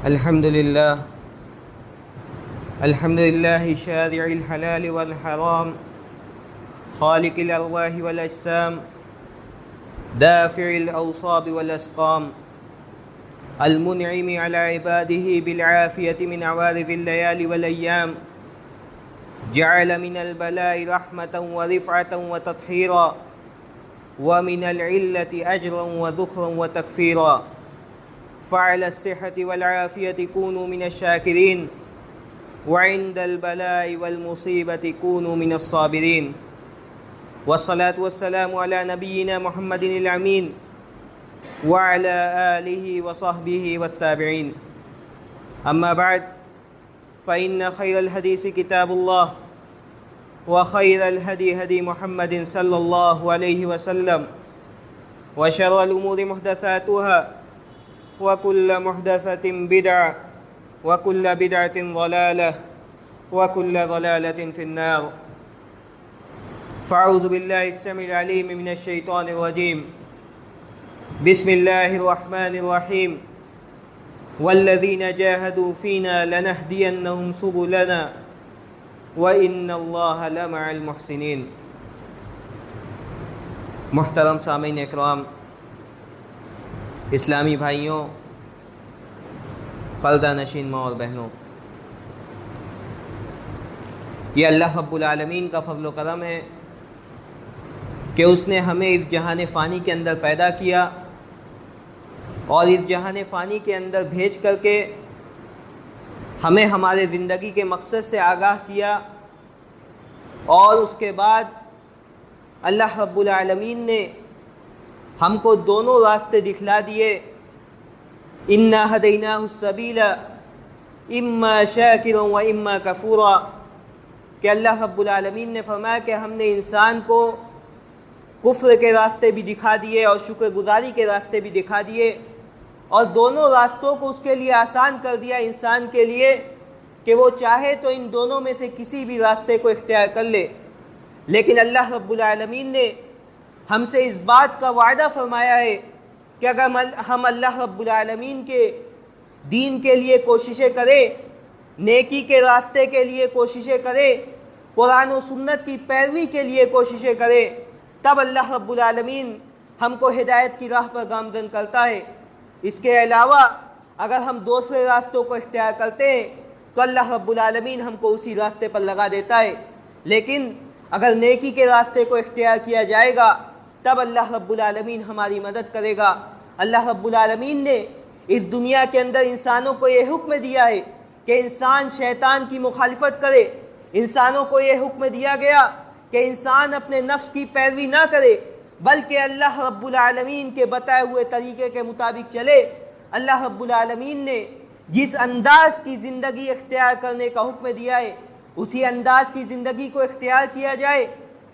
الحمد لله شارع الحلال والحرام خالق الأرواح والأجسام دافع الأوصاب والأسقام المنعم على عباده بالعافية من عوارض الليالي والأيام جعل من البلاء رحمة ورفعة وتطهيرا ومن العلة أجرا وذخرا وتكفيرا فعلى الصحة والعافية كونوا من الشاكرين وعند البلاء والمصيبة كونوا من الصابرين والصلاة والسلام على نبينا محمد الأمين وعلى آله وصحبه والتابعين أما بعد فإن خير الحديث كتاب الله وخير الهدي هدي محمد صلى الله عليه وسلم وشر الأمور محدثاتها وكل محدثة بدعة وكل بدعة ضلالة وكل ضلالة في النار فأعوذ بالله السميع العليم من الشيطان الرجيم بسم الله الرحمن الرحيم والذين جاهدوا فينا لنهدينهم سبلنا وإن الله لمع المحسنين. محترم سامعین اکرام، اسلامی بھائیوں، پردہ نشین ماں اور بہنوں، یہ اللہ رب العالمین کا فضل و کرم ہے کہ اس نے ہمیں اس جہان فانی کے اندر پیدا کیا اور اس جہان فانی کے اندر بھیج کر کے ہمیں ہمارے زندگی کے مقصد سے آگاہ کیا، اور اس کے بعد اللہ رب العالمین نے ہم کو دونوں راستے دکھلا دیے. انا ہدیناہ السبیل اما شاکرا و اما کفورا، کہ اللہ رب العالمین نے فرمایا کہ ہم نے انسان کو کفر کے راستے بھی دکھا دیے اور شکر گزاری کے راستے بھی دکھا دیے، اور دونوں راستوں کو اس کے لیے آسان کر دیا انسان کے لیے کہ وہ چاہے تو ان دونوں میں سے کسی بھی راستے کو اختیار کر لے. لیکن اللہ رب العالمین نے ہم سے اس بات کا وعدہ فرمایا ہے کہ اگر ہم اللہ رب العالمین کے دین کے لیے کوششیں کریں، نیکی کے راستے کے لیے کوششیں کریں، قرآن و سنت کی پیروی کے لیے کوششیں کریں، تب اللہ رب العالمین ہم کو ہدایت کی راہ پر گامزن کرتا ہے. اس کے علاوہ اگر ہم دوسرے راستوں کو اختیار کرتے ہیں تو اللہ رب العالمین ہم کو اسی راستے پر لگا دیتا ہے. لیکن اگر نیکی کے راستے کو اختیار کیا جائے گا تب اللہ رب العالمین ہماری مدد کرے گا. اللہ رب العالمین نے اس دنیا کے اندر انسانوں کو یہ حکم دیا ہے کہ انسان شیطان کی مخالفت کرے. انسانوں کو یہ حکم دیا گیا کہ انسان اپنے نفس کی پیروی نہ کرے بلکہ اللہ رب العالمین کے بتائے ہوئے طریقے کے مطابق چلے. اللہ رب العالمین نے جس انداز کی زندگی اختیار کرنے کا حکم دیا ہے اسی انداز کی زندگی کو اختیار کیا جائے،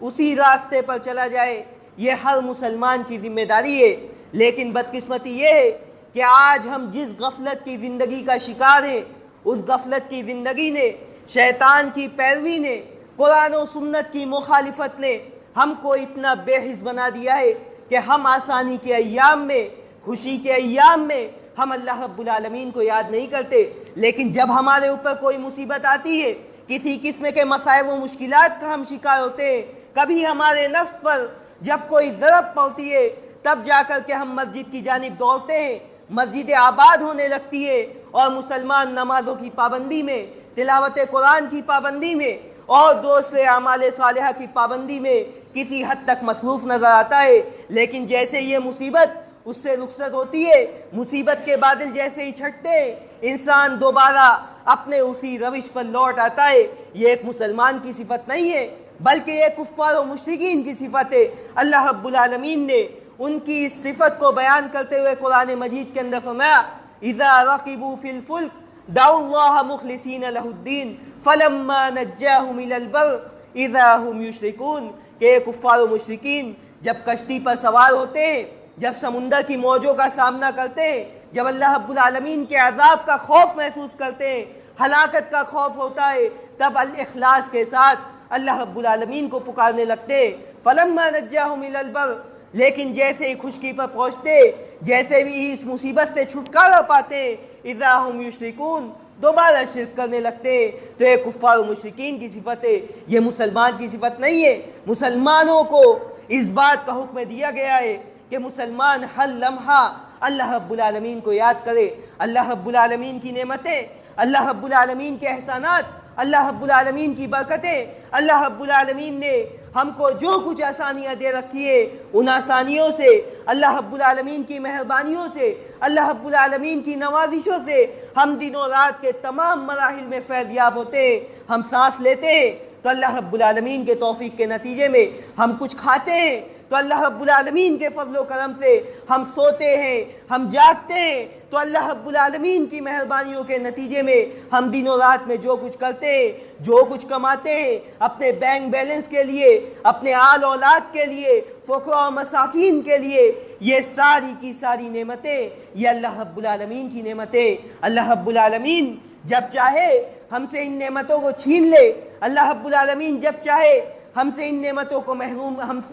اسی راستے پر چلا جائے. یہ ہر مسلمان کی ذمہ داری ہے. لیکن بدقسمتی یہ ہے کہ آج ہم جس غفلت کی زندگی کا شکار ہیں، اس غفلت کی زندگی نے، شیطان کی پیروی نے، قرآن و سنت کی مخالفت نے ہم کو اتنا بے حس بنا دیا ہے کہ ہم آسانی کے ایام میں، خوشی کے ایام میں ہم اللہ رب العالمین کو یاد نہیں کرتے. لیکن جب ہمارے اوپر کوئی مصیبت آتی ہے، کسی قسم کے مصائب و مشکلات کا ہم شکار ہوتے ہیں، کبھی ہمارے نفس پر جب کوئی ضرب پڑتی ہے تب جا کر کے ہم مسجد کی جانب دوڑتے ہیں، مسجد آباد ہونے لگتی ہے اور مسلمان نمازوں کی پابندی میں، تلاوت قرآن کی پابندی میں اور دوسرے اعمال صالحہ کی پابندی میں کسی حد تک مصروف نظر آتا ہے. لیکن جیسے یہ مصیبت اس سے رخصت ہوتی ہے، مصیبت کے بادل جیسے ہی چھٹتے ہیں، انسان دوبارہ اپنے اسی روش پر لوٹ آتا ہے. یہ ایک مسلمان کی صفت نہیں ہے بلکہ یہ کفار و مشرکین کی صفت ہے. اللہ رب العالمین نے ان کی اس صفت کو بیان کرتے ہوئے قرآن مجید کے اندر فرمایا اذا رقبوا فی الفلک دعوا اللہ مخلصین لہ الدین فلما نجاہم الی البر اذا ہم یشرکون، کہ یہ کفار و مشرکین جب کشتی پر سوار ہوتے ہیں، جب سمندر کی موجوں کا سامنا کرتے ہیں، جب اللہ رب العالمین کے عذاب کا خوف محسوس کرتے ہیں، ہلاکت کا خوف ہوتا ہے، تب الاخلاص کے ساتھ اللہ رب العالمین کو پکارنے لگتے. فلما نجاہم الی البر، لیکن جیسے ہی خشکی پر پہنچتے جیسے بھی اس مصیبت سے چھٹکارا پاتے اذا ہم یشرکون دوبارہ شرک کرنے لگتے تو یہ کفار و مشرکین کی صفت ہے، یہ مسلمان کی صفت نہیں ہے۔ مسلمانوں کو اس بات کا حکم دیا گیا ہے کہ مسلمان ہر لمحہ اللہ رب العالمین کو یاد کرے، اللہ رب العالمین کی نعمتیں، اللہ رب العالمین کے احسانات، اللہ رب العالمین کی برکتیں، اللہ رب العالمین نے ہم کو جو کچھ آسانیاں دے رکھی ہے ان آسانیوں سے، اللہ رب العالمین کی مہربانیوں سے، اللہ رب العالمین کی نوازشوں سے ہم دن و رات کے تمام مراحل میں فیض یاب ہوتے ہیں۔ ہم سانس لیتے ہیں تو اللہ رب العالمین کے توفیق کے نتیجے میں، ہم کچھ کھاتے ہیں تو اللہ رب العالمین کے فضل و کرم سے، ہم سوتے ہیں، ہم جاگتے ہیں تو اللہ رب العالمین کی مہربانیوں کے نتیجے میں ہم دن و رات میں جو کچھ کرتے ہیں، جو کچھ کماتے ہیں اپنے بینک بیلنس کے لیے، اپنے آل اولاد کے لیے، فقراء و مساکین کے لیے، یہ ساری کی ساری نعمتیں یہ اللہ رب العالمین کی نعمتیں۔ اللہ رب العالمین جب چاہے ہم سے ان نعمتوں کو چھین لے، اللہ رب العالمین جب چاہے ہم سے ان نعمتوں کو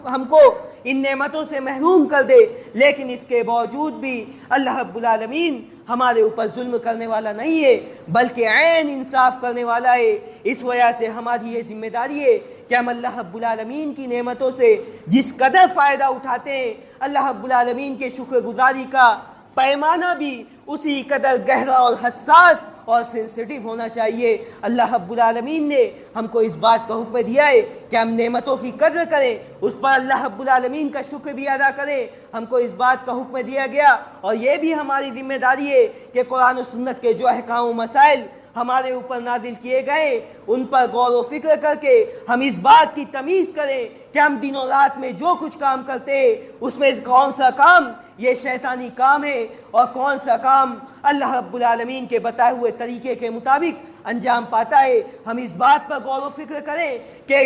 ہم کو ان نعمتوں سے محروم کر دے، لیکن اس کے باوجود بھی اللہ رب العالمین ہمارے اوپر ظلم کرنے والا نہیں ہے بلکہ عین انصاف کرنے والا ہے۔ اس وجہ سے ہماری یہ ذمہ داری ہے کہ ہم اللہ رب العالمین کی نعمتوں سے جس قدر فائدہ اٹھاتے ہیں، اللہ رب العالمین کے شکر گزاری کا پیمانہ بھی اسی قدر گہرا اور حساس اور سینسیٹیو ہونا چاہیے۔ اللہ رب العالمین نے ہم کو اس بات کا حکم دیا ہے کہ ہم نعمتوں کی قدر کریں، اس پر اللہ رب العالمین کا شکر بھی ادا کریں۔ ہم کو اس بات کا حکم دیا گیا اور یہ بھی ہماری ذمہ داری ہے کہ قرآن و سنت کے جو احکام و مسائل ہمارے اوپر نازل کیے گئے ان پر غور و فکر کر کے ہم اس بات کی تمیز کریں کہ ہم دن و رات میں جو کچھ کام کرتے ہیں اس میں کون سا کام یہ شیطانی کام ہے اور کون سا کام اللہ رب العالمین کے بتائے ہوئے طریقے کے مطابق انجام پاتا ہے۔ ہم اس بات پر غور و فکر کریں کہ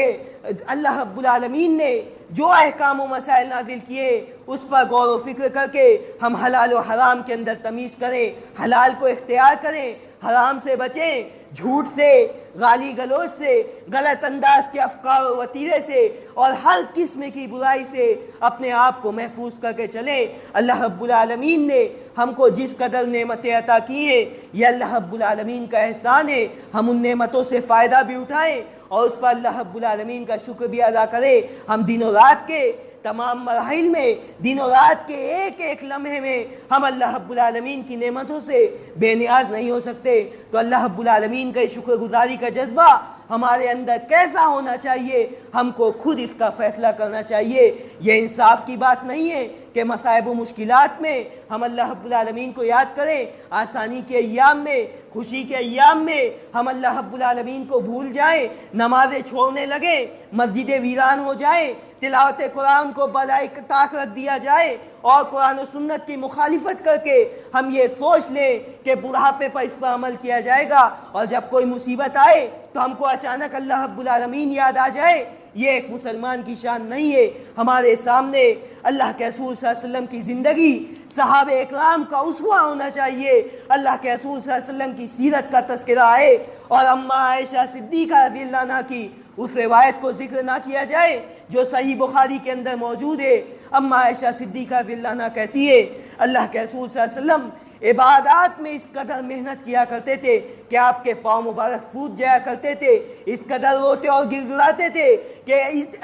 اللہ رب العالمین نے جو احکام و مسائل نازل کیے اس پر غور و فکر کر کے ہم حلال و حرام کے اندر تمیز کریں، حلال کو اختیار کریں، حرام سے بچیں، جھوٹ سے، گالی گلوچ سے، غلط انداز کے افکار و وتیرے سے اور ہر قسم کی برائی سے اپنے آپ کو محفوظ کر کے چلیں۔ اللہ رب العالمین نے ہم کو جس قدر نعمتیں عطا کی ہیں یہ اللہ رب العالمین کا احسان ہے، ہم ان نعمتوں سے فائدہ بھی اٹھائیں اور اس پر اللہ رب العالمین کا شکر بھی ادا کریں۔ ہم دن و رات کے تمام مراحل میں، دن و رات کے ایک ایک لمحے میں ہم اللہ رب العالمین کی نعمتوں سے بے نیاز نہیں ہو سکتے، تو اللہ رب العالمین کا شکر گزاری کا جذبہ ہمارے اندر کیسا ہونا چاہیے ہم کو خود اس کا فیصلہ کرنا چاہیے۔ یہ انصاف کی بات نہیں ہے کہ مصائب و مشکلات میں ہم اللہ رب العالمین کو یاد کریں، آسانی کے ایام میں، خوشی کے ایام میں ہم اللہ رب العالمین کو بھول جائیں، نمازیں چھوڑنے لگیں، مسجدیں ویران ہو جائیں، تلاوت قرآن کو بالائے طاق رکھ دیا جائے اور قرآن و سنت کی مخالفت کر کے ہم یہ سوچ لیں کہ بڑھاپے پر اس پر عمل کیا جائے گا اور جب کوئی مصیبت آئے تو ہم کو اچانک اللہ رب العالمین یاد آ جائے۔ یہ ایک مسلمان کی شان نہیں ہے۔ ہمارے سامنے اللہ کے رسول صلی اللہ علیہ وسلم کی زندگی، صحابہ اکرام کا اسوہ ہونا چاہیے، اللہ کے رسول صلی اللہ علیہ وسلم کی سیرت کا تذکرہ آئے اور اماں عائشہ صدیقہ رضی اللہ عنہا کی اس روایت کو ذکر نہ کیا جائے جو صحیح بخاری کے اندر موجود ہے۔ اماں عائشہ صدیقہ رضی اللہ عنہا کہتی ہے اللہ کے رسول صلی اللہ علیہ وسلم عبادات میں اس قدر محنت کیا کرتے تھے کہ آپ کے پاؤں مبارک سوج جایا کرتے تھے، اس قدر روتے اور گڑگڑاتے تھے کہ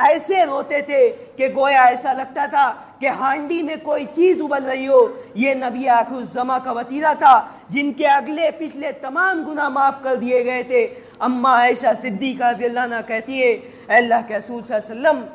ایسے روتے تھے کہ گویا ایسا لگتا تھا کہ ہانڈی میں کوئی چیز ابل رہی ہو۔ یہ نبی آخر الزماں کا وتیرہ تھا جن کے اگلے پچھلے تمام گناہ معاف کر دیے گئے تھے۔ اماں عائشہ صدیقہ رضی اللہ عنہا کہتی ہے اے اللہ کے رسول صلی اللہ علیہ وسلم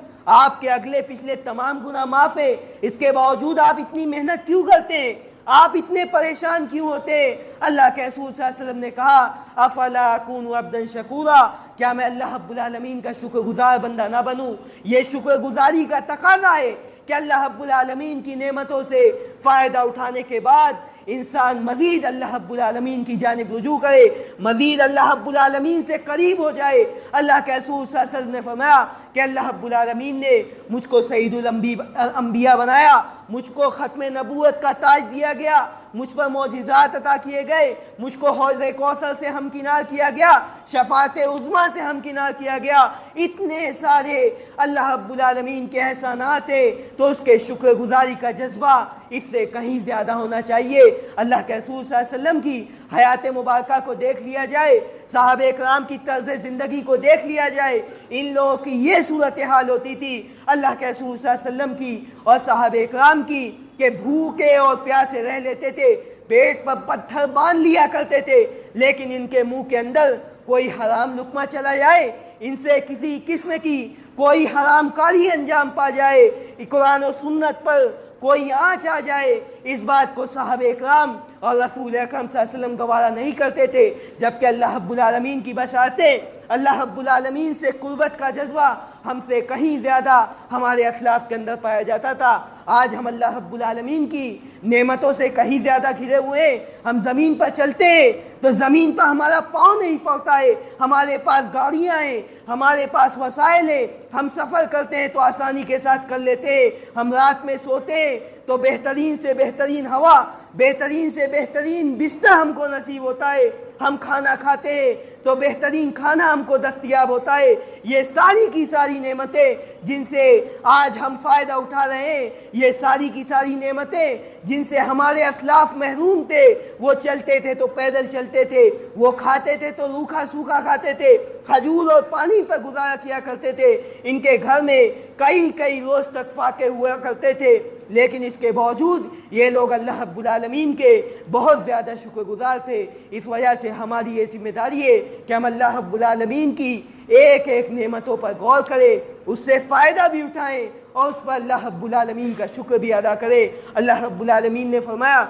آپ کے اگلے پچھلے تمام گناہ معاف ہے، اس کے باوجود آپ اتنی محنت کیوں کرتے ہیں، آپ اتنے پریشان کیوں ہوتے ہیں؟ اللہ کے رسول صلی اللہ علیہ وسلم نے کہا افلا اکون عبدا شکورا، کیا میں اللہ رب العالمین کا شکر گزار بندہ نہ بنوں؟ یہ شکر گزاری کا تقاضا ہے کہ اللہ رب العالمین کی نعمتوں سے فائدہ اٹھانے کے بعد انسان مزید اللہ رب العالمین کی جانب رجوع کرے، مزید اللہ رب العالمین سے قریب ہو جائے۔ اللہ کے رسول صلی اللہ علیہ وسلم نے فرمایا کہ اللہ رب العالمین نے مجھ کو سید الانبیاء بنایا، مجھ کو ختم نبوت کا تاج دیا گیا، مجھ پر معجزات عطا کیے گئے، مجھ کو حوض کوثر سے ہمکنار کیا گیا، شفاعت عظمیٰ سے ہمکنار کیا گیا۔ اتنے سارے اللہ رب العالمین کے احسانات ہیں تو اس کے شکر گزاری کا جذبہ اس سے کہیں زیادہ ہونا چاہیے۔ اللہ کے رسول صلی اللہ علیہ وسلم کی حیات مبارکہ کو دیکھ لیا جائے، صحابہ اکرام کی طرز زندگی کو دیکھ لیا جائے، ان لوگوں کی یہ صورتحال ہوتی تھی اللہ کے رسول صلی اللہ علیہ وسلم کی اور صحابہ اکرام کی کہ بھوکے اور پیاسے رہ لیتے تھے، پیٹ پر پتھر باندھ لیا کرتے تھے، لیکن ان کے منہ کے اندر کوئی حرام لقمہ چلا جائے، ان سے کسی قسم کی کوئی حرام کاری انجام پا جائے، قرآن و سنت پر کوئی آنچ آ جائے، اس بات کو صحابہ اکرام اور رسول اکرم صلی اللہ علیہ وسلم گوارا نہیں کرتے تھے، جبکہ اللہ رب العالمین کی بشارتیں، اللہ رب العالمین سے قربت کا جذبہ ہم سے کہیں زیادہ ہمارے اخلاق کے اندر پایا جاتا تھا۔ آج ہم اللہ رب العالمین کی نعمتوں سے کہیں زیادہ گھرے ہوئے ہیں، ہم زمین پر چلتے ہیں تو زمین پر ہمارا پاؤں نہیں پڑتا ہے، ہمارے پاس گاڑیاں ہیں، ہمارے پاس وسائل ہیں، ہم سفر کرتے ہیں تو آسانی کے ساتھ کر لیتے ہیں، ہم رات میں سوتے ہیں تو بہترین سے بہترین ہوا، بہترین سے بہترین بستر ہم کو نصیب ہوتا ہے، ہم کھانا کھاتے ہیں تو بہترین کھانا ہم کو دستیاب ہوتا ہے۔ یہ ساری کی ساری نعمتیں جن سے آج ہم فائدہ اٹھا رہے ہیں، یہ ساری کی ساری نعمتیں جن سے ہمارے اسلاف محروم تھے، وہ چلتے تھے تو پیدل چلتے تھے، وہ کھاتے تھے تو روکھا سوکھا کھاتے تھے، کھجور اور پانی پر گزارا کیا کرتے تھے، ان کے گھر میں کئی روز تک فاقے ہوا کرتے تھے، لیکن اس کے باوجود یہ لوگ اللہ رب العالمین کے بہت زیادہ شکر گزار تھے۔ اس وجہ سے ہماری یہ ذمہ داری ہے کہ ہم اللہ رب العالمین کی ایک ایک نعمتوں پر غور کریں، اس سے فائدہ بھی اٹھائیں اور اس پر اللہ رب العالمین کا شکر بھی ادا کریں۔ اللہ رب العالمین نے فرمایا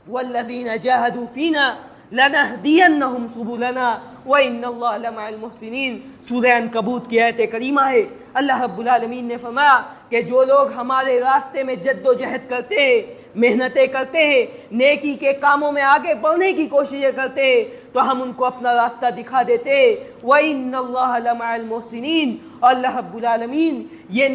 وَالَّذِينَ جَاهَدُوا فِينَا لَنَهْدِيَنَّهُمْ سُبُلَنَا وَإِنَّ اللَّهَ لَمَعَ الْمُحْسِنِينَ۔ سورہ عنکبوت کی آیت کریمہ ہے۔ اللہ رب العالمین نے فرمایا کہ جو لوگ ہمارے راستے میں جد و جہد کرتے ہیں، محنتیں کرتے ہیں، نیکی کے کاموں میں آگے بڑھنے کی کوششیں کرتے ہیں، تو ہم ان کو اپنا راستہ دکھا دیتے ہیں۔ وَإِنَّ اللَّهَ لَمَعَ الْمُحْسِنِينَ، اور اللہ رب العالمین یہ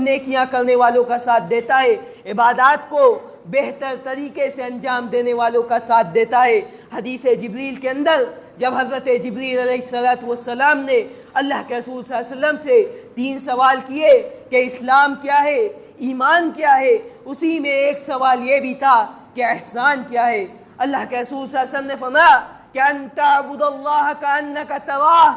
نیکیاں کرنے والوں کا ساتھ دیتا ہے، عبادات کو بہتر طریقے سے انجام دینے والوں کا ساتھ دیتا ہے۔ حدیث جبریل کے اندر جب حضرت جبریل علیہ السلام نے اللہ کے رسول صلی اللہ علیہ وسلم سے 3 سوال کیے کہ اسلام کیا ہے، ایمان کیا ہے، اسی میں ایک سوال یہ بھی تھا کہ احسان کیا ہے۔ اللہ کے رسول صلی اللہ علیہ وسلم نے فرمایا کہ ان تعبد اللہ کانک تراہ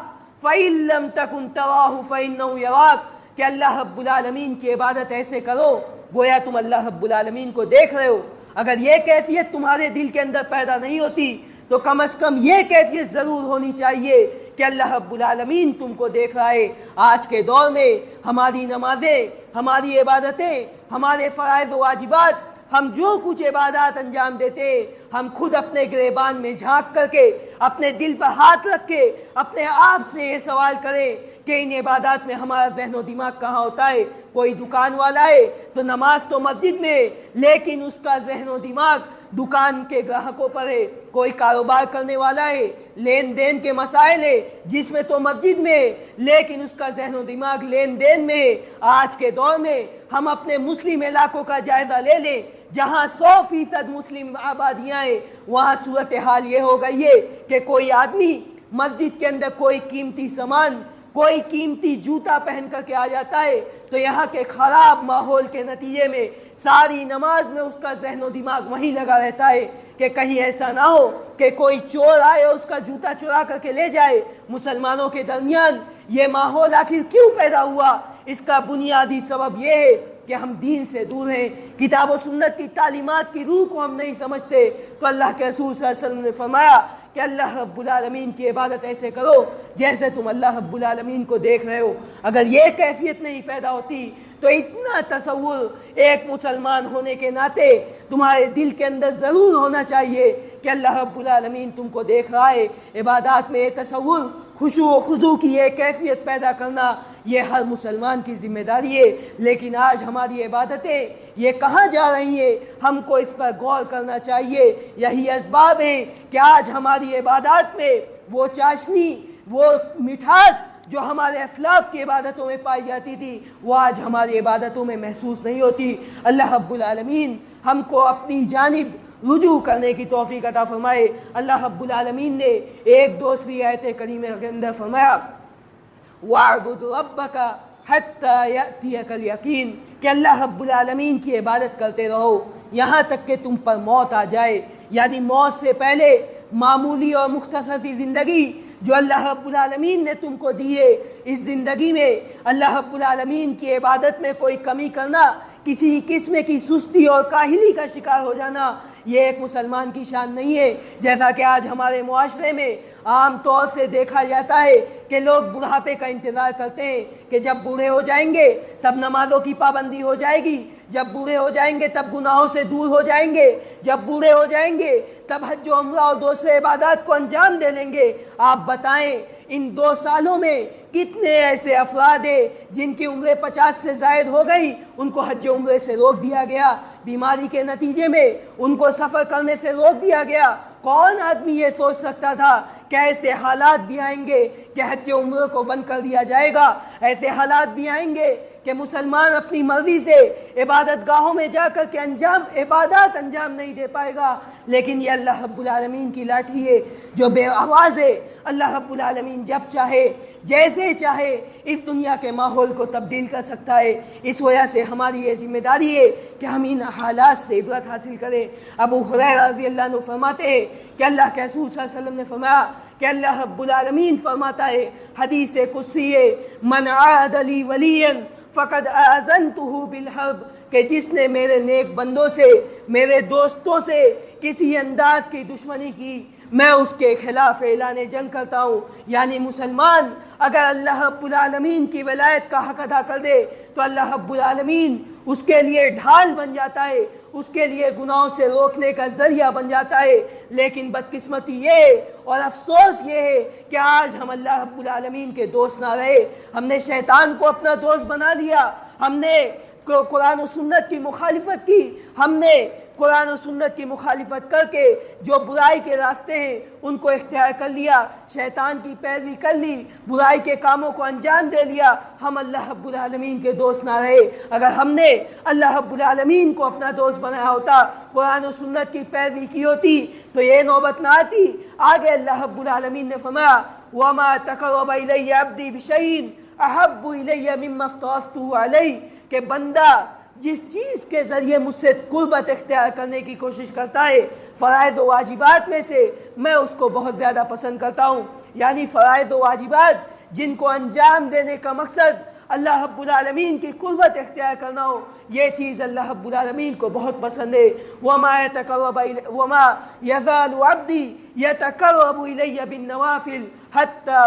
فإن لم تکن تراہ فإنہ یراک، کہ اللہ رب العالمین کی عبادت ایسے کرو گویا تم اللہ رب العالمین کو دیکھ رہے ہو۔ اگر یہ کیفیت تمہارے دل کے اندر پیدا نہیں ہوتی تو کم از کم یہ کیفیت ضرور ہونی چاہیے کہ اللہ رب العالمین تم کو دیکھ رہا ہے۔ آج کے دور میں ہماری نمازیں، ہماری عبادتیں، ہمارے فرائض و واجبات، ہم جو کچھ عبادات انجام دیتے ہیں، ہم خود اپنے گریبان میں جھانک کر کے، اپنے دل پر ہاتھ رکھ کے اپنے آپ سے یہ سوال کریں کہ ان عبادات میں ہمارا ذہن و دماغ کہاں ہوتا ہے۔ کوئی دکان والا ہے تو نماز تو مسجد میں ہے، لیکن اس کا ذہن و دماغ دکان کے گراہکوں پر ہے۔ کوئی کاروبار کرنے والا ہے، لین دین کے مسائل ہے، جس میں تو مسجد میں ہے، لیکن اس کا ذہن و دماغ لین دین میں ہے۔ آج کے دور میں ہم اپنے مسلم علاقوں کا جائزہ لے لیں، جہاں 100% مسلم آبادیاں ہیں، وہاں صورتحال یہ ہو گئی ہے کہ کوئی آدمی مسجد کے اندر کوئی قیمتی سامان، کوئی قیمتی جوتا پہن کر کے آ جاتا ہے تو یہاں کے خراب ماحول کے نتیجے میں ساری نماز میں اس کا ذہن و دماغ وہیں لگا رہتا ہے کہ کہیں ایسا نہ ہو کہ کوئی چور آئے اور اس کا جوتا چرا کر کے لے جائے۔ مسلمانوں کے درمیان یہ ماحول آخر کیوں پیدا ہوا؟ اس کا بنیادی سبب یہ ہے کہ ہم دین سے دور ہیں، کتاب و سنت کی تعلیمات کی روح کو ہم نہیں سمجھتے۔ تو اللہ کے رسول صلی اللہ علیہ وسلم نے فرمایا کہ اللہ رب العالمین کی عبادت ایسے کرو جیسے تم اللہ رب العالمین کو دیکھ رہے ہو۔ اگر یہ کیفیت نہیں پیدا ہوتی تو اتنا تصور ایک مسلمان ہونے کے ناطے تمہارے دل کے اندر ضرور ہونا چاہیے کہ اللہ رب العالمین تم کو دیکھ رہا ہے۔ عبادات میں یہ تصور، خشوع و خضوع کی یہ کیفیت پیدا کرنا، یہ ہر مسلمان کی ذمہ داری ہے۔ لیکن آج ہماری عبادتیں یہ کہاں جا رہی ہیں، ہم کو اس پر غور کرنا چاہیے۔ یہی اسباب ہیں کہ آج ہماری عبادات میں وہ چاشنی، وہ مٹھاس جو ہمارے اسلاف کی عبادتوں میں پائی جاتی تھی، وہ آج ہماری عبادتوں میں محسوس نہیں ہوتی۔ اللہ رب العالمین ہم کو اپنی جانب رجوع کرنے کی توفیق عطا فرمائے۔ اللہ رب العالمین نے ایک دوسری آیت کریمہ کے اندر فرمایا وَاعْبُدْ رَبَّكَ حتی یأتیک الیقین، کہ اللہ رب العالمین کی عبادت کرتے رہو یہاں تک کہ تم پر موت آ جائے، یعنی موت سے پہلے معمولی اور مختصر سی زندگی جو اللہ رب العالمین نے تم کو دی ہے، اس زندگی میں اللہ رب العالمین کی عبادت میں کوئی کمی کرنا، کسی قسم کی سستی اور کاہلی کا شکار ہو جانا، یہ ایک مسلمان کی شان نہیں ہے۔ جیسا کہ آج ہمارے معاشرے میں عام طور سے دیکھا جاتا ہے کہ لوگ بڑھاپے کا انتظار کرتے ہیں کہ جب بوڑھے ہو جائیں گے تب نمازوں کی پابندی ہو جائے گی، جب بوڑھے ہو جائیں گے تب گناہوں سے دور ہو جائیں گے، جب بوڑھے ہو جائیں گے تب حج و عمرہ اور دوسرے عبادات کو انجام دے لیں گے۔ آپ بتائیں ان 2 سالوں میں کتنے ایسے افراد ہیں جن کی عمریں 50 سے زائد ہو گئی، ان کو حج و عمرے سے روک دیا گیا، بیماری کے نتیجے میں ان کو سفر کرنے سے روک دیا گیا۔ کون آدمی یہ سوچ سکتا تھا کہ ایسے حالات بھی آئیں گے کہ حج و عمرے کو بند کر دیا جائے گا، ایسے حالات بھی آئیں گے کہ مسلمان اپنی مرضی سے عبادت گاہوں میں جا کر کے عبادات انجام نہیں دے پائے گا۔ لیکن یہ اللہ رب العالمین کی لاٹھی ہے جو بے آواز ہے۔ اللہ رب العالمین جب چاہے جیسے چاہے اس دنیا کے ماحول کو تبدیل کر سکتا ہے۔ اس وجہ سے ہماری یہ ذمہ داری ہے کہ ہم ان حالات سے عبرت حاصل کریں۔ ابو ہریرہ رضی اللہ عنہ فرماتے ہیں کہ اللہ کے رسول صلی اللہ علیہ وسلم نے فرمایا کہ اللہ رب العالمین فرماتا ہے، حدیث قدسی ہے، من عاد لی ولیا فقد آذنتہ بالحرب، کہ جس نے میرے نیک بندوں سے، میرے دوستوں سے کسی انداز کی دشمنی کی، میں اس کے خلاف اعلان جنگ کرتا ہوں۔ یعنی مسلمان اگر اللہ رب العالمین کی ولایت کا حق ادا کر دے تو اللہ رب العالمین اس کے لیے ڈھال بن جاتا ہے، اس کے لیے گناہوں سے روکنے کا ذریعہ بن جاتا ہے۔ لیکن بدقسمتی یہ اور افسوس یہ ہے کہ آج ہم اللہ رب العالمین کے دوست نہ رہے، ہم نے شیطان کو اپنا دوست بنا لیا، ہم نے قرآن و سنت کی مخالفت کی، ہم نے قرآن و سنت کی مخالفت کر کے جو برائی کے راستے ہیں ان کو اختیار کر لیا، شیطان کی پیروی کر لی، برائی کے کاموں کو انجام دے لیا۔ ہم اللہ رب العالمین کے دوست نہ رہے۔ اگر ہم نے اللہ رب العالمین کو اپنا دوست بنایا ہوتا، قرآن و سنت کی پیروی کی ہوتی تو یہ نوبت نہ آتی۔ آگے اللہ رب العالمین نے فرمایا وَمَا تَقَرَّبَ إِلَيَّ عَبْدِي بِشَيْءٍ أَحَبُّ إِلَيَّ مِمَّا افْتَرَضْتُهُ عَلَيْهِ، کہ بندہ جس چیز کے ذریعے مجھ سے قربت اختیار کرنے کی کوشش کرتا ہے، فرائض و واجبات میں سے میں اس کو بہت زیادہ پسند کرتا ہوں۔ یعنی فرائض و واجبات جن کو انجام دینے کا مقصد اللہ رب العالمین کی قربت اختیار کرنا ہو، یہ چیز اللہ رب العالمین کو بہت پسند ہے۔ وَمَا يَزَالُ عَبْدِي يَتَقَرَّبُ إِلَيَّ بِالنَّوَافِلِ حَتَّى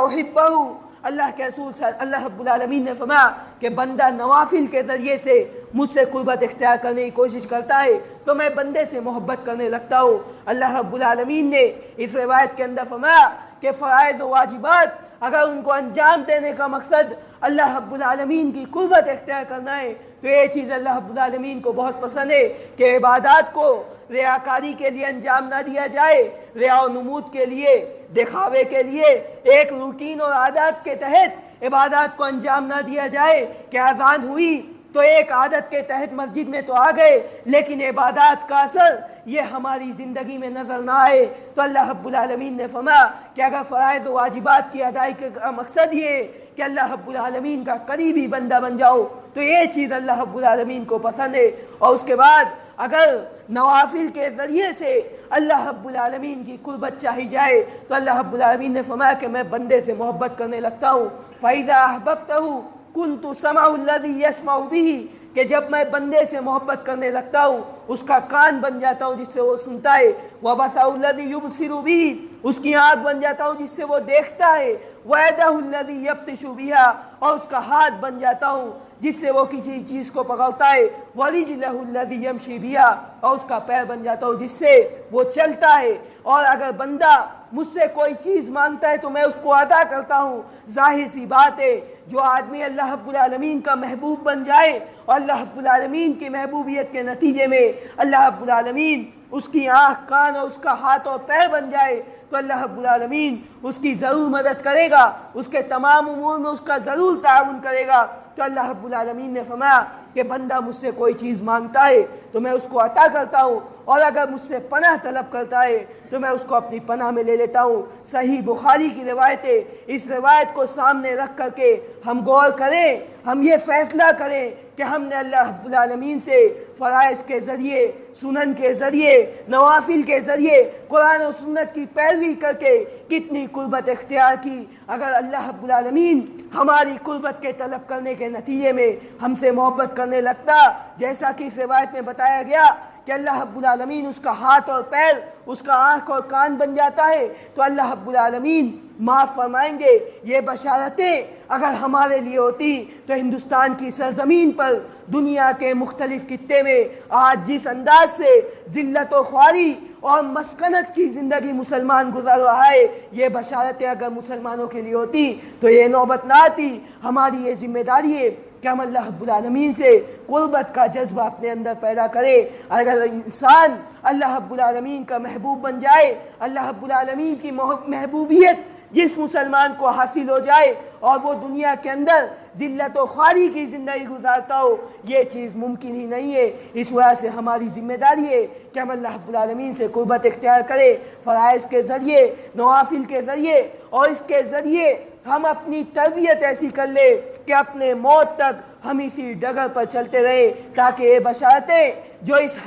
أُحِبَّهُ، اللہ کے رسول اللہ رب العالمین نے فرمایا کہ بندہ نوافل کے ذریعے سے مجھ سے قربت اختیار کرنے کی کوشش کرتا ہے تو میں بندے سے محبت کرنے لگتا ہوں۔ اللہ رب العالمین نے اس روایت کے اندر فرمایا کہ فرائض و واجبات اگر ان کو انجام دینے کا مقصد اللہ رب العالمین کی قربت اختیار کرنا ہے تو یہ چیز اللہ رب العالمین کو بہت پسند ہے کہ عبادات کو ریاکاری کے لیے انجام نہ دیا جائے، ریا و نمود کے لیے، دکھاوے کے لیے ایک روٹین اور عادات کے تحت عبادات کو انجام نہ دیا جائے کہ اذان ہوئی تو ایک عادت کے تحت مسجد میں تو آ گئے لیکن عبادات کا اثر یہ ہماری زندگی میں نظر نہ آئے۔ تو اللہ رب العالمین نے فرمایا کہ اگر فرائض و واجبات کی ادائیگی کا مقصد یہ ہے کہ اللہ رب العالمین کا قریبی بندہ بن جاؤ تو یہ چیز اللہ رب العالمین کو پسند ہے۔ اور اس کے بعد اگر نوافل کے ذریعے سے اللہ رب العالمین کی قربت چاہی جائے تو اللہ رب العالمین نے فرمایا کہ میں بندے سے محبت کرنے لگتا ہوں۔ فَإِذَا أَحْبَبْتَهُ كُنْتُ سَمْعَهُ الَّذِي يَسْمَعُ بِهِ، کہ جب میں بندے سے محبت کرنے لگتا ہوں اس کا کان بن جاتا ہوں جس سے وہ سنتا ہے، وَبَصَرُهُ الَّذِي يُبْصِرُ بِهِ، اس کی آنکھ بن جاتا ہوں جس سے وہ دیکھتا ہے، وَيَدَهُ الَّذِي يَبْطِشُ بِهَا، اور اس کا ہاتھ بن جاتا ہوں جس سے وہ کسی چیز کو پکڑتا ہے، وَرِجْلَهُ الَّذِي يَمْشِي بِهَا، اور اس کا پیر بن جاتا ہوں جس سے وہ چلتا ہے۔ اور اگر بندہ مجھ سے کوئی چیز مانگتا ہے تو میں اس کو ادا کرتا ہوں۔ ظاہر سی بات ہے جو آدمی اللہ رب العالمین کا محبوب بن جائے اور اللہ رب العالمین کی محبوبیت کے نتیجے میں اللہ رب العالمین اس کی آنکھ کان اور اس کا ہاتھ اور پیر بن جائے تو اللہ رب العالمین اس کی ضرور مدد کرے گا، اس کے تمام امور میں اس کا ضرور تعاون کرے گا۔ تو اللہ رب العالمین نے فرمایا کہ بندہ مجھ سے کوئی چیز مانگتا ہے تو میں اس کو عطا کرتا ہوں، اور اگر مجھ سے پناہ طلب کرتا ہے تو میں اس کو اپنی پناہ میں لے لیتا ہوں۔ صحیح بخاری کی روایت ہے، اس روایت کو سامنے رکھ کر کے ہم غور کریں، ہم یہ فیصلہ کریں کہ ہم نے اللہ رب العالمین سے فرائض کے ذریعے، سنن کے ذریعے، نوافل کے ذریعے، قرآن و سنت کی پیروی کر کے کتنی قربت اختیار کی۔ اگر اللہ رب العالمین ہماری قربت کے طلب کرنے کے نتیجے میں ہم سے محبت کرنے لگتا، جیسا کہ اس روایت میں بتایا گیا کہ اللہ رب العالمین اس کا ہاتھ اور پیر، اس کا آنکھ اور کان بن جاتا ہے، تو اللہ رب العالمین معاف فرمائیں گے۔ یہ بشارتیں اگر ہمارے لیے ہوتی تو ہندوستان کی سرزمین پر، دنیا کے مختلف خطے میں آج جس انداز سے ذلت و خواری اور مسکنت کی زندگی مسلمان گزر رہا ہے، یہ بشارتیں اگر مسلمانوں کے لیے ہوتی تو یہ نوبت نہ آتی۔ ہماری یہ ذمہ داری ہے کہ ہم اللہ رب العالمین سے قربت کا جذبہ اپنے اندر پیدا کرے۔ اگر انسان اللہ رب العالمین کا محبوب بن جائے، اللہ رب العالمین کی محبوبیت جس مسلمان کو حاصل ہو جائے اور وہ دنیا کے اندر ذلت و خواری کی زندگی گزارتا ہو، یہ چیز ممکن ہی نہیں ہے۔ اس وجہ سے ہماری ذمہ داری ہے کہ ہم اللہ رب العالمین سے قربت اختیار کریں، فرائض کے ذریعے، نوافل کے ذریعے، اور اس کے ذریعے ہم اپنی تربیت ایسی کر لیں کہ اپنے موت تک ہم اسی ڈگر پر چلتے رہیں، تاکہ یہ بشارتیں جو اس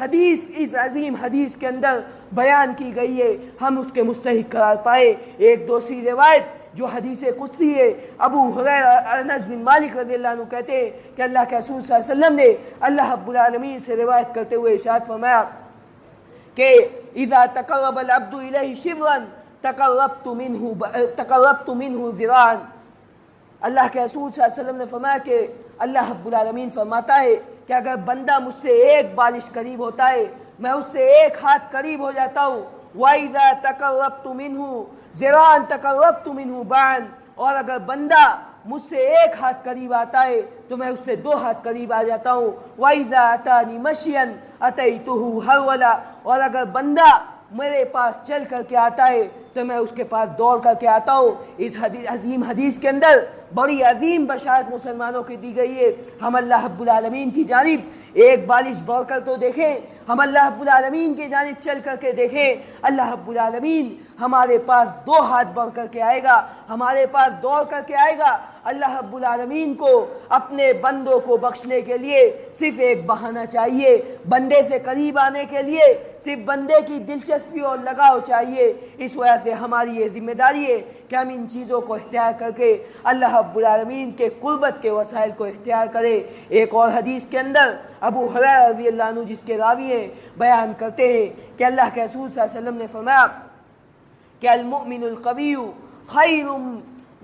عظیم حدیث کے اندر بیان کی گئی ہے ہم اس کے مستحق قرار پائے۔ ایک دوسری روایت جو حدیث قدسی ہے، ابو ہریرہ انس بن مالک رضی اللہ عنہ کہتے ہیں کہ اللہ کے رسول صلی اللہ علیہ وسلم نے اللہ رب العالمین سے روایت کرتے ہوئے ارشاد فرمایا کہ اذا تقرب العبد الیہ شبرا تقربت منہ ذراعا۔ اللہ کے رسول صلی اللہ علیہ وسلم نے فرمایا کہ اللہ رب العالمین فرماتا ہے کہ اگر بندہ مجھ سے ایک بالش قریب ہوتا ہے، میں اس سے ایک ہاتھ قریب ہو جاتا ہوں۔ وَإِذَا تَقَرَّبْتُ مِنْهُ ذِرَاعًا تَقَرَّبْتُ مِنْهُ بَاعًا، اور اگر بندہ مجھ سے ایک ہاتھ قریب آتا ہے تو میں اس سے دو ہاتھ قریب آ جاتا ہوں۔ وَإِذَا أَتَانِي مَشْيًا أَتَيْتُهُ هَرْوَلًا، اور اگر بندہ میرے پاس چل کر کے آتا ہے تو میں اس کے پاس دوڑ کر کے آتا ہوں۔ اس عظیم حدیث کے اندر بڑی عظیم بشارت مسلمانوں کی دی گئی ہے۔ ہم اللہ رب العالمین کی جانب ایک بالش بڑھ کر تو دیکھیں، ہم اللہ رب العالمین کی جانب چل کر کے دیکھیں، اللہ رب العالمین ہمارے پاس دو ہاتھ بڑھ کر کے آئے گا، ہمارے پاس دوڑ کر کے آئے گا۔ اللہ رب العالمین کو اپنے بندوں کو بخشنے کے لیے صرف ایک بہانہ چاہیے، بندے سے قریب آنے کے لیے صرف بندے کی دلچسپی اور لگاؤ چاہیے۔ اس وجہ سے ہماری یہ ذمہ داری ہے کہ ہم ان چیزوں کو اختیار کر کے اللہ رب العالمین کے قربت کے وسائل کو اختیار کریں۔ ایک اور حدیث کے اندر ابو ہریرہ رضی اللہ عنہ جس کے راوی ہیں بیان کرتے ہیں کہ اللہ کے رسول صلی اللہ علیہ وسلم نے فرمایا کہ المؤمن القوی خیر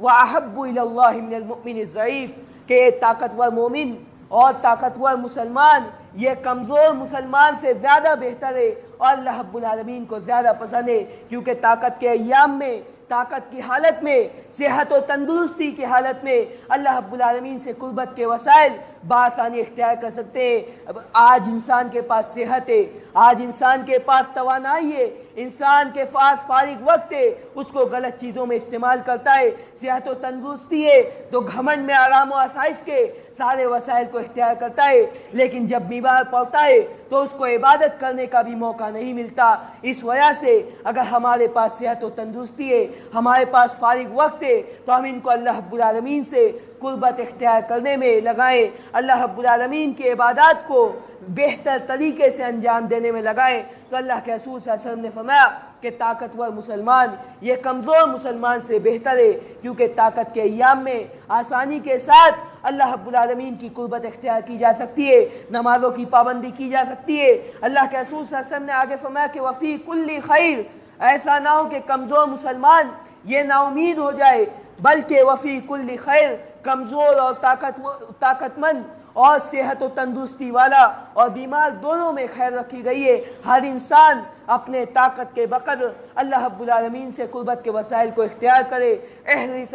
وَأَحَبُّ إِلَى اللَّهِ مِنَ الْمُؤْمِنِ الضَّعِيفِ، کہ طاقتور مومن اور طاقتور مسلمان یہ کمزور مسلمان سے زیادہ بہتر ہے اور اللہ رب العالمین کو زیادہ پسند ہے، کیونکہ طاقت کے ایام میں، طاقت کی حالت میں، صحت و تندرستی کی حالت میں اللہ رب العالمین سے قربت کے وسائل بآسانی اختیار کر سکتے ہیں۔ آج انسان کے پاس صحت ہے، آج انسان کے پاس توانائی ہے، انسان کے پاس فارغ وقت ہے، اس کو غلط چیزوں میں استعمال کرتا ہے۔ صحت و تندرستی ہے تو گھمنڈ میں آرام و آسائش کے سارے وسائل کو اختیار کرتا ہے، لیکن جب بیمار پڑتا ہے تو اس کو عبادت کرنے کا بھی موقع نہیں ملتا۔ اس وجہ سے اگر ہمارے پاس صحت و تندرستی ہے، ہمارے پاس فارغ وقت ہے، تو ہم ان کو اللہ رب العالمین سے قربت اختیار کرنے میں لگائیں، اللہ رب العالمین کی عبادات کو بہتر طریقے سے انجام دینے میں لگائیں۔ تو اللہ کے رسول صلی اللہ علیہ وسلم نے فرمایا کہ طاقتور مسلمان یہ کمزور مسلمان سے بہتر ہے، کیونکہ طاقت کے ایام میں آسانی کے ساتھ اللہ رب العالمین کی قربت اختیار کی جا سکتی ہے، نمازوں کی پابندی کی جا سکتی ہے۔ اللہ کے رسول صلی اللہ علیہ وسلم نے آگے فرمایا کہ وفی کل خیر، ایسا نہ ہو کہ کمزور مسلمان یہ نا امید ہو جائے، بلکہ وفی کل خیر، کمزور اور طاقت مند اور صحت و تندرستی والا اور بیمار دونوں میں خیر رکھی گئی ہے۔ ہر انسان اپنے طاقت کے بقدر اللہ رب العالمین سے قربت کے وسائل کو اختیار کرے۔ احرص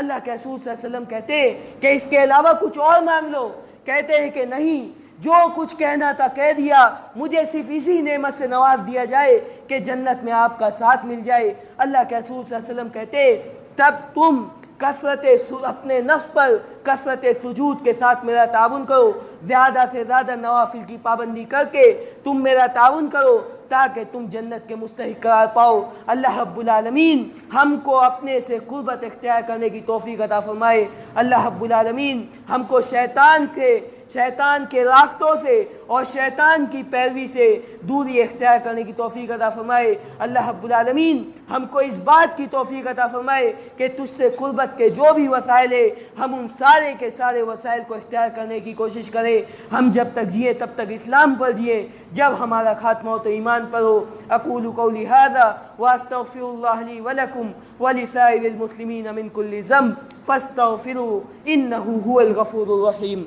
اللہ کے رسول صلی اللہ علیہ وسلم کہتے ہیں کہ اس کے علاوہ کچھ اور مانگ لو، کہتے ہیں کہ نہیں، جو کچھ کہنا تھا کہہ دیا، مجھے صرف اسی نعمت سے نواز دیا جائے کہ جنت میں آپ کا ساتھ مل جائے۔ اللہ کے رسول صلی اللہ علیہ وسلم کہتے ہیں تب تم اپنے نفس پر کثرت سجود کے ساتھ میرا تعاون کرو، زیادہ سے زیادہ نوافل کی پابندی کر کے تم میرا تعاون کرو تاکہ تم جنت کے مستحق قرار پاؤ۔ اللہ رب العالمین ہم کو اپنے سے قربت اختیار کرنے کی توفیق عطا فرمائے۔ اللہ رب العالمین ہم کو شیطان کے راستوں سے اور شیطان کی پیروی سے دوری اختیار کرنے کی توفیق عطا فرمائے۔ اللہ رب العالمین ہم کو اس بات کی توفیق عطا فرمائے کہ تجھ سے قربت کے جو بھی وسائل ہیں ہم ان سارے کے سارے وسائل کو اختیار کرنے کی کوشش کریں۔ ہم جب تک جئیں تب تک اسلام پر جئیں، جب ہمارا خاتمہ ہو تو ایمان پر ہو۔ اقول قولی ھذا واستغفر اللہ لی ولکم ولسائر المسلمین من کل ذنب فاستغفروا انہ هو الغفور الرحیم۔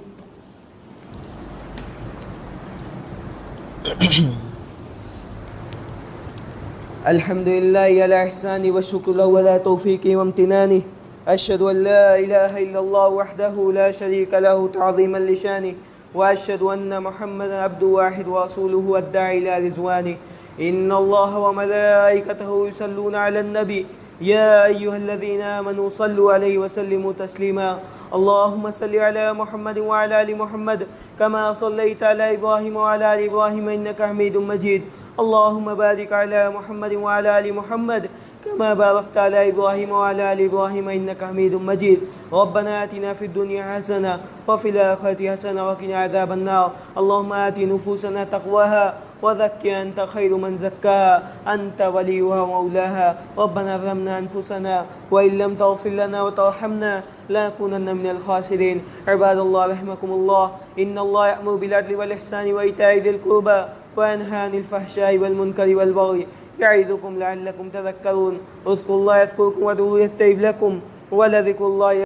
الحمد لله على إحسانه والشكر له على توفيقه وامتنانه، أشهد أن لا إله إلا الله وحده لا شريك له تعظيما لشانه، وأشهد أن محمدا عبده واحد ورسوله الداعي إلى رضوانه، إن الله وملائكته يصلون على النبي يا أيها الذين آمنوا صلوا عليه وسلموا تسليما، اللهم صل على محمد وعلى آل محمد كما صليت على إبراهيم وعلى آل إبراهيم إنك حميد مجيد، اللهم بارك على محمد وعلى آل محمد كما باركت على إبراهيم وعلى آل إبراهيم إنك حميد مجيد، ربنا آتنا في الدنيا حسنة وفي الآخرة حسنة وقنا عذاب النار، اللهم آت نفوسنا تقواها وزكها أنت خير من زكاها أنت وليها ومولاها، ربنا ظلمنا أنفسنا وإن لم تغفر لنا وترحمنا لنكونن من الخاسرين، عباد الله رحمكم الله، إن الله يأمر بالعدل والإحسان وإيتاء ذي القربى وينهى عن الفحشاء والمنكر والبغي يعظكم لعلكم تذكرون، اذكروا الله يذكركم وادعوه يستجب لكم ولذكر الله